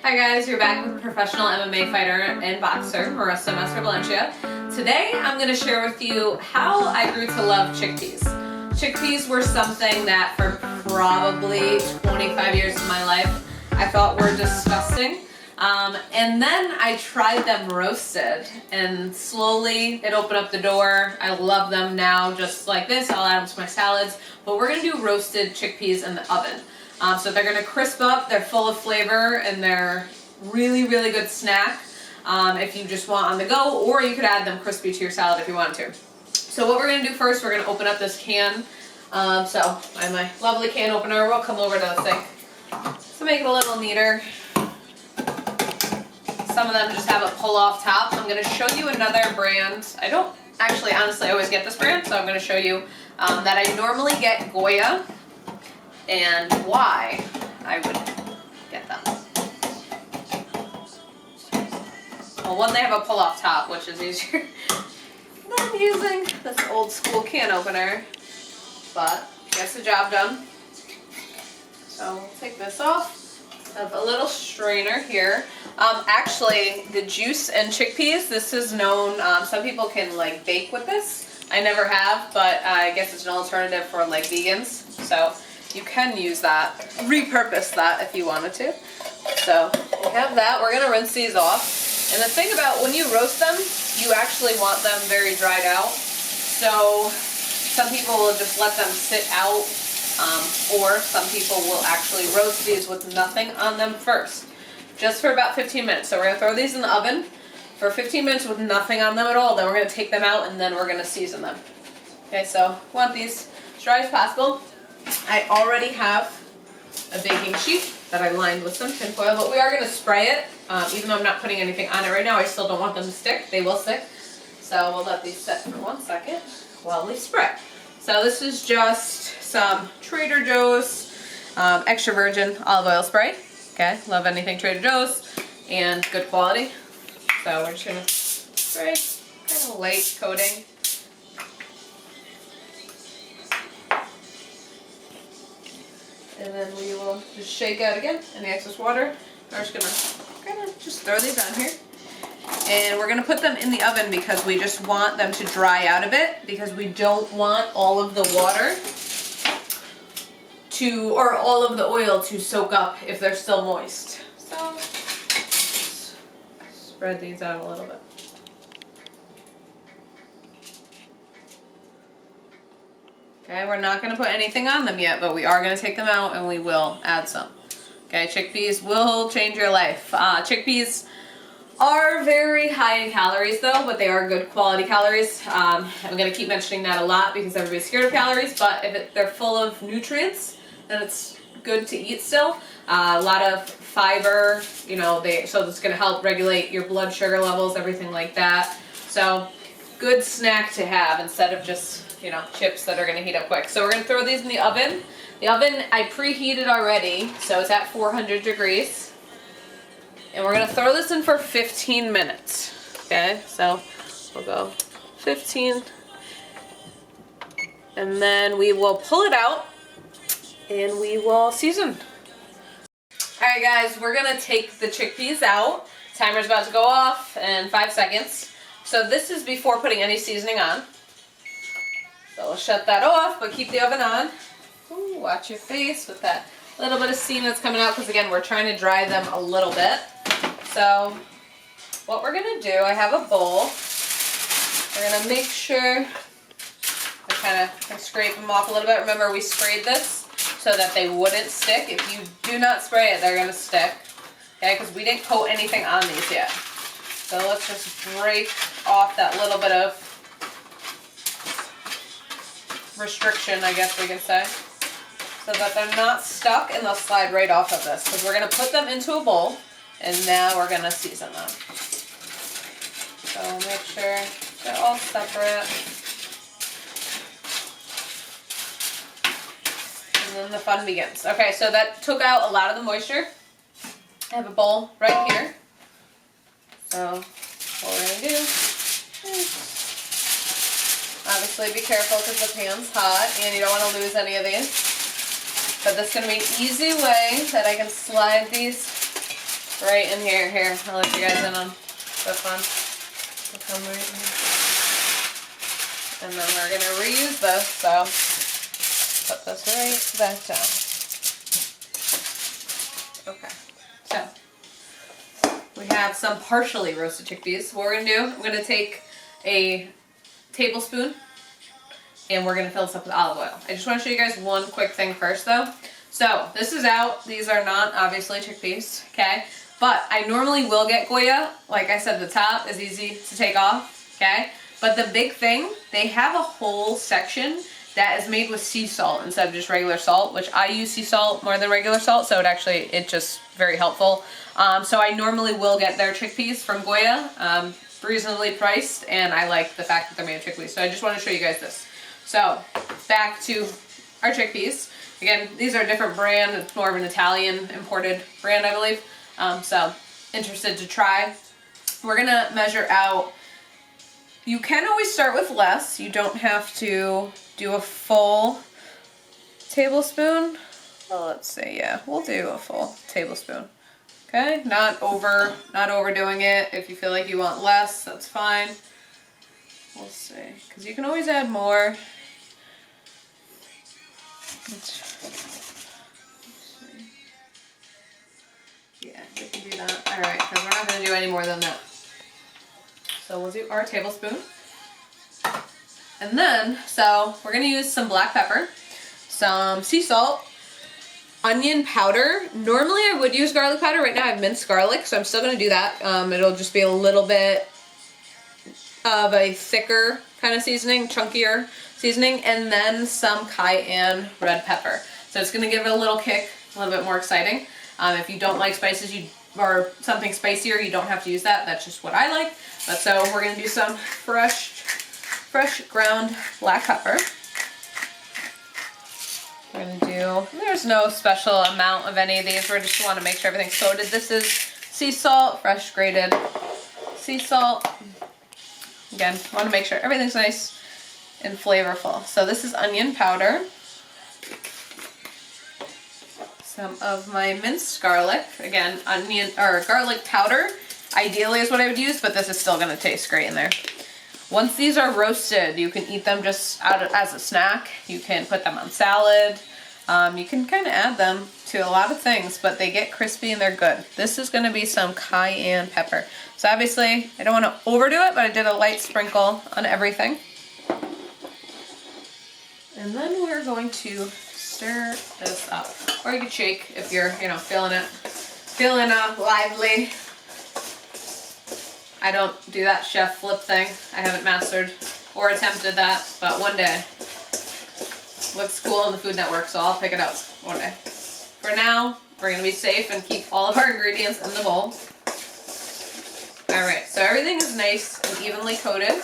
Hi guys, you're back with a professional MMA fighter and boxer, Marisa Valencia. Today I'm going to share with you how I grew to love chickpeas. Chickpeas were something that for probably 25 years of my life I thought were disgusting. And then I tried them roasted and slowly it opened up the door. I love them now just like this. I'll add them to my salads, but we're going to do roasted chickpeas in the oven. So they're going to crisp up, they're full of flavor, and they're really, really good snack if you just want on the go, or you could add them crispy to your salad if you want to. So what we're going to do first, we're going to open up this can. So I have my lovely can opener. We'll come over to the sink. So make it a little neater. Some of them just have a pull-off top. I'm going to show you another brand. I don't actually, honestly, always get this brand, so I'm going to show you that I normally get Goya and why I would get them. Well, one, they have a pull-off top, which is easier than using this old school can opener, but gets the job done. So we'll take this off. I have a little strainer here. Actually, the juice and chickpeas, this is known, some people can like bake with this. I never have, but I guess it's an alternative for like vegans. So you can use that, repurpose that if you wanted to. So we have that. We're going to rinse these off. And the thing about when you roast them, you actually want them very dried out. So some people will just let them sit out, or some people will actually roast these with nothing on them first, just for about 15 minutes. So we're going to throw these in the oven for 15 minutes with nothing on them at all. Then we're going to take them out and then we're going to season them. Okay, so we want these as dry as possible. I already have a baking sheet that I lined with some tin foil, but we are going to spray it. Even though I'm not putting anything on it right now, I still don't want them to stick. They will stick. So we'll let these set for 1 second while we spray. So this is just some Trader Joe's extra virgin olive oil spray. Okay, love anything Trader Joe's and good quality. So we're just going to spray, kind of light coating. And then we will just shake out again any excess water. We're just gonna just throw these on here. And we're gonna put them in the oven because we just want them to dry out a bit, because we don't want all of the water or all of the oil to soak up if they're still moist. So spread these out a little bit. Okay, we're not going to put anything on them yet, but we are going to take them out and we will add some. Okay, chickpeas will change your life. Chickpeas are very high in calories though, but they are good quality calories. I'm going to keep mentioning that a lot because everybody's scared of calories, but if they're full of nutrients, then it's good to eat still. A lot of fiber, you know, so it's going to help regulate your blood sugar levels, everything like that. So good snack to have instead of just, you know, chips that are going to heat up quick. So we're going to throw these in the oven. The oven I preheated already, so it's at 400 degrees. And we're going to throw this in for 15 minutes. Okay, so we'll go 15. And then we will pull it out and we will season. Alright guys, we're going to take the chickpeas out. Timer's about to go off in 5 seconds. So this is before putting any seasoning on. So we'll shut that off, but keep the oven on. Ooh, watch your face with that little bit of steam that's coming out, because again, we're trying to dry them a little bit. So what we're going to do, I have a bowl. We're going to make sure I kind of scrape them off a little bit. Remember, we sprayed this so that they wouldn't stick. If you do not spray it, they're going to stick. Okay, because we didn't coat anything on these yet. So let's just break off that little bit of restriction, I guess we can say, so that they're not stuck and they'll slide right off of this, because we're going to put them into a bowl and now we're going to season them. So make sure they're all separate, and then the fun begins. Okay, so that took out a lot of the moisture. I have a bowl right here. So what we're going to do is obviously be careful because the pan's hot and you don't want to lose any of these. But this is going to be an easy way that I can slide these right in here. Here, I'll let you guys in on the fun. It'll come right in. And then we're gonna reuse this, so put this right back down. Okay, so we have some partially roasted chickpeas. What we're gonna do, I'm gonna take a tablespoon and we're gonna fill this up with olive oil. I just wanna show you guys one quick thing first though. So this is out, these are not obviously chickpeas, okay? But I normally will get Goya. Like I said, the top is easy to take off, okay? But the big thing, they have a whole section that is made with sea salt instead of just regular salt, which I use sea salt more than regular salt, so it's just very helpful. So I normally will get their chickpeas from Goya, reasonably priced, and I like the fact that they're made of chickpeas. So I just want to show you guys this. So back to our chickpeas. Again, these are a different brand. It's more of an Italian imported brand, I believe. So interested to try. We're gonna measure out. You can always start with less. You don't have to do a full tablespoon. Well, let's see. Yeah, we'll do a full tablespoon. Okay, not overdoing it. If you feel like you want less, that's fine. We'll see, because you can always add more. Let's see. Yeah, we can do that. All right, because we're not going to do any more than that. So we'll do our tablespoon. And then, so we're going to use some black pepper, some sea salt, onion powder. Normally I would use garlic powder. Right now I have minced garlic, so I'm still going to do that. It'll just be a little bit of a thicker kind of seasoning, chunkier seasoning, and then some cayenne red pepper. So it's going to give it a little kick, a little bit more exciting. If you don't like spices or something spicier, you don't have to use that. That's just what I like. But so we're going to do some fresh ground black pepper. We're going to do, there's no special amount of any of these. We just want to make sure everything's coated. This is sea salt, fresh grated sea salt. Again, want to make sure everything's nice and flavorful. So this is onion powder. Some of my minced garlic. Again, onion or garlic powder ideally is what I would use, but this is still going to taste great in there. Once these are roasted, you can eat them just as a snack. You can put them on salad. You can kind of add them to a lot of things, but they get crispy and they're good. This is going to be some cayenne pepper. So obviously, I don't want to overdo it, but I did a light sprinkle on everything. And then we're going to stir this up. Or you can shake if you're, feeling lively. I don't do that chef flip thing. I haven't mastered or attempted that, but one day. Looks cool on the Food Network, so I'll pick it up one day. For now, we're going to be safe and keep all of our ingredients in the bowl. Alright, so everything is nice and evenly coated.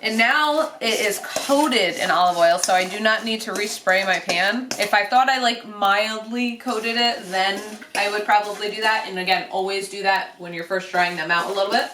And now it is coated in olive oil, so I do not need to respray my pan. If I thought I mildly coated it, then I would probably do that. And again, always do that when you're first drying them out a little bit.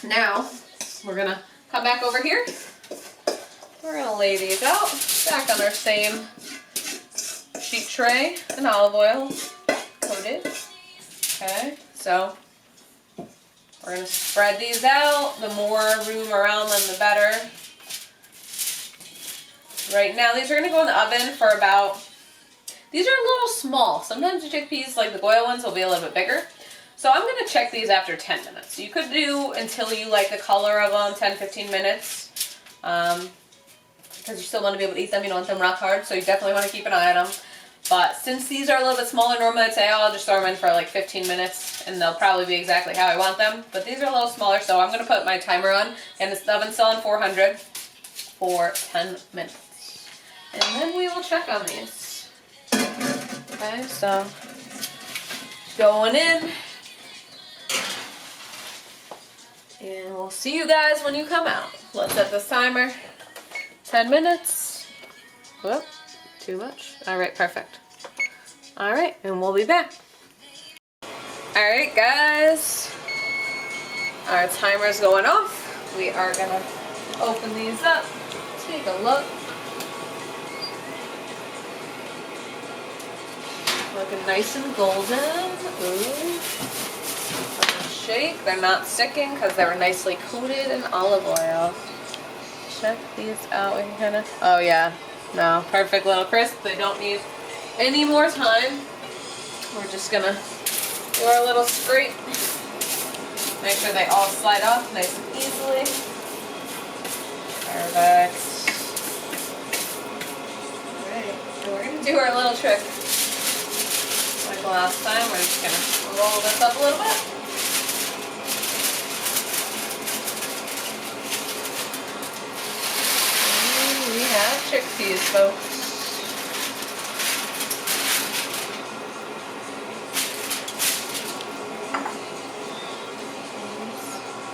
Now, we're going to come back over here. We're going to lay these out back on our same sheet tray in olive oil coated. Okay, so we're going to spread these out. The more room around them, the better. Right now, these are going to go in the oven for these are a little small. Sometimes the chickpeas, like the Goya ones, will be a little bit bigger. So I'm going to check these after 10 minutes. You could do until you like the color of them, 10, 15 minutes. Because you still want to be able to eat them. You don't want them rock hard, so you definitely want to keep an eye on them. But since these are a little bit smaller, normally I'd say, I'll just throw them in for like 15 minutes, and they'll probably be exactly how I want them. But these are a little smaller, so I'm going to put my timer on, and the oven's still on 400 for 10 minutes. And then we will check on these. Okay, so going in. And we'll see you guys when you come out. Let's set this timer. 10 minutes. Whoop, too much. Alright, perfect. Alright, and we'll be back. Alright, guys. Our timer's going off. We are going to open these up. Take a look. Looking nice and golden. Ooh. shake. They're not sticking because they were nicely coated in olive oil. Check these out. We can kind of, oh yeah, no, perfect little crisp. They don't need any more time. We're just gonna do our little scrape. Make sure they all slide off nice and easily. Perfect. Alright, and we're gonna do our little trick. Like last time, we're just gonna roll this up a little bit. And we have chickpeas, folks.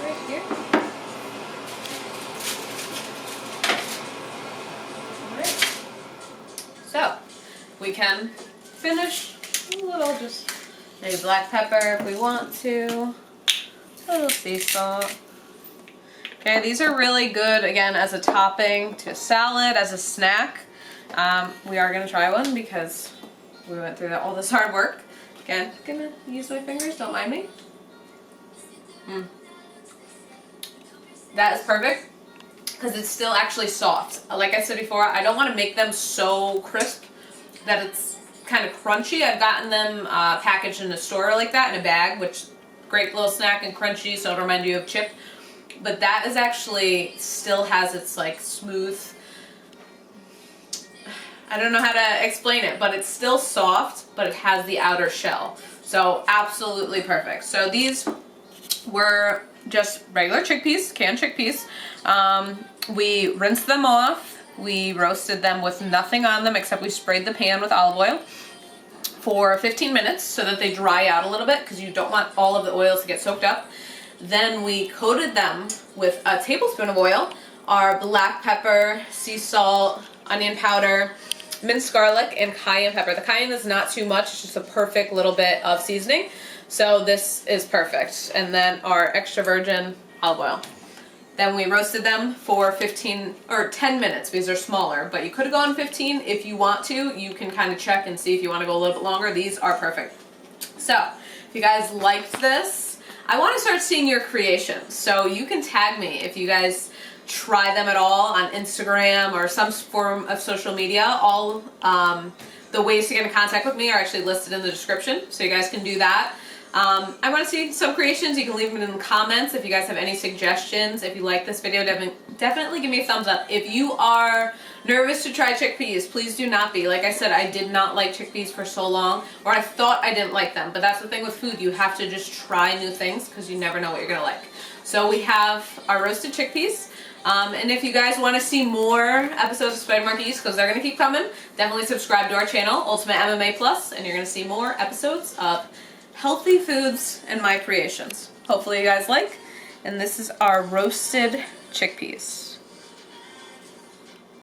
Right here. Alright. So, we can finish a little, just maybe black pepper if we want to, a little sea salt. Okay, these are really good, again, as a topping to a salad, as a snack. We are going to try one because we went through all this hard work. Again, gonna use my fingers, don't mind me. That is perfect because it's still actually soft. Like I said before, I don't want to make them so crisp that it's kind of crunchy. I've gotten them packaged in a store like that in a bag, which great little snack and crunchy, so it'll remind you of chip. But that is actually still has its like smooth, I don't know how to explain it, but it's still soft, but it has the outer shell. So absolutely perfect. So these were just regular chickpeas, canned chickpeas. We rinsed them off. We roasted them with nothing on them except we sprayed the pan with olive oil for 15 minutes so that they dry out a little bit because you don't want all of the oils to get soaked up. Then we coated them with a tablespoon of oil, our black pepper, sea salt, onion powder, minced garlic, and cayenne pepper. The cayenne is not too much, it's just a perfect little bit of seasoning. So this is perfect. And then our extra virgin olive oil. Then we roasted them for 15 or 10 minutes because they're smaller, but you could have gone 15 if you want to. You can kind of check and see if you want to go a little bit longer. These are perfect. So if you guys liked this, I want to start seeing your creations. So you can tag me if you guys try them at all on Instagram or some form of social media. All the ways to get in contact with me are actually listed in the description, so you guys can do that. I want to see some creations. You can leave them in the comments if you guys have any suggestions. If you like this video, definitely give me a thumbs up. If you are nervous to try chickpeas, please do not be. Like I said, I did not like chickpeas for so long, or I thought I didn't like them. But that's the thing with food. You have to just try new things because you never know what you're going to like. So we have our roasted chickpeas. And if you guys want to see more episodes of Spider Monkeys, because they're going to keep coming, definitely subscribe to our channel, Ultimate MMA Plus, and you're going to see more episodes of healthy foods and my creations. Hopefully you guys like. And this is our roasted chickpeas.